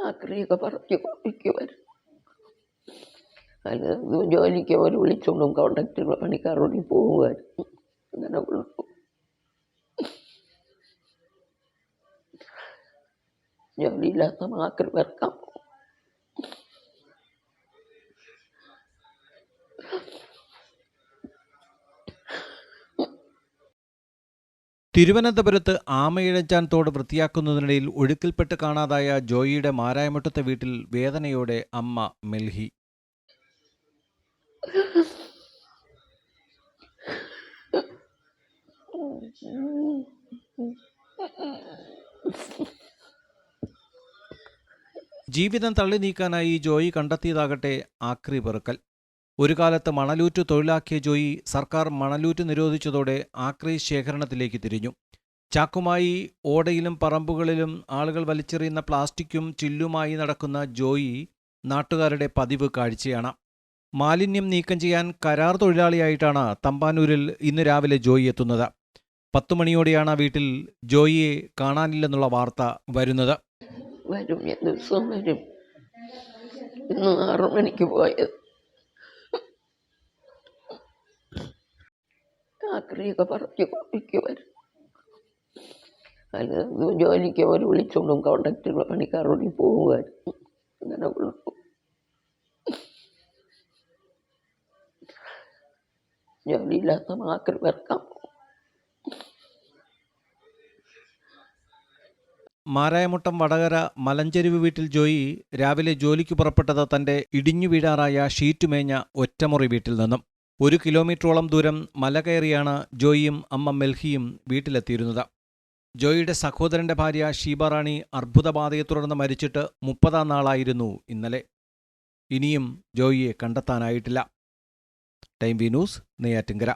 ആക്രിയൊക്കെ പറിച്ച് കൊണ്ടിരിക്കുമായിരുന്നു. അത് ജോലിക്ക് അവർ വിളിച്ചോണ്ടും കോൺട്രാക്റ്റുള്ള പണിക്കാരോട് പോകുമായിരുന്നു. അങ്ങനെ ജോലിയില്ലാത്ത ആക്രി പെറുക്കാൻ പോകും. തിരുവനന്തപുരത്ത് ആമയിഴഞ്ചാൻ തോട് വൃത്തിയാക്കുന്നതിനിടയിൽ ഒഴുക്കിൽപ്പെട്ട് കാണാതായ ജോയിയുടെ മാരായമുട്ടത്തെ വീട്ടിൽ വേദനയോടെ അമ്മ മെൽഹി. ജീവിതം തള്ളി നീക്കാനായി ജോയി കണ്ടെത്തിയതാകട്ടെ ആക്രി പെറുക്കൽ. ഒരു കാലത്ത് മണലൂറ്റ് തൊഴിലാക്കിയ ജോയി സർക്കാർ മണലൂറ്റ് നിരോധിച്ചതോടെ ആക്രി ശേഖരണത്തിലേക്ക് തിരിഞ്ഞു. ചാക്കുമായി ഓടയിലും പറമ്പുകളിലും ആളുകൾ വലിച്ചെറിയുന്ന പ്ലാസ്റ്റിക്കും ചില്ലുമായി നടക്കുന്ന ജോയി നാട്ടുകാരുടെ പതിവ് കാഴ്ചയാണ്. മാലിന്യം നീക്കം ചെയ്യാൻ കരാർ തൊഴിലാളിയായിട്ടാണ് തമ്പാനൂരിൽ ഇന്ന് രാവിലെ ജോയി എത്തുന്നത്. 10 മണിയോടെയാണ് വീട്ടിൽ ജോയിയെ കാണാനില്ലെന്നുള്ള വാർത്ത വരുന്നത്. വരും, ദിവസം വരും. ഇന്ന് 6 മണിക്ക് പോയത്. ആക്രിയൊക്കെ പറിച്ച് കൊണ്ടിരിക്കുമായിരുന്നു. അത് ജോലിക്ക് അവർ വിളിച്ചോണ്ടും കോൺട്രാക്റ്റുള്ള പണിക്കാരോട് പോകുമായിരുന്നു. അങ്ങനെ ജോലിയില്ലാത്ത ആക്രി പെറുക്കാൻ പോകും. മാരായമുട്ടം വടകര മലഞ്ചെരുവ് വീട്ടിൽ ജോയി രാവിലെ ജോലിക്ക് പുറപ്പെട്ടത് തന്റെ ഇടിഞ്ഞു വീഴാറായ ഷീറ്റുമേഞ്ഞ ഒറ്റമുറി വീട്ടിൽ നിന്നും. 1 കിലോമീറ്ററോളം ദൂരം മല കയറിയാണ് ജോയിയും അമ്മ മെൽഹിയും വീട്ടിലെത്തിയിരുന്നത്. ജോയിയുടെ സഹോദരന്റെ ഭാര്യ ഷീബ റാണി അർബുദബാധയെ തുടർന്ന് മരിച്ചിട്ട് 30-ാം നാളായിരുന്നു ഇന്നലെ. ഇനിയും ജോയിയെ കണ്ടെത്താനായിട്ടില്ല. Time V News, Neyyattinkara.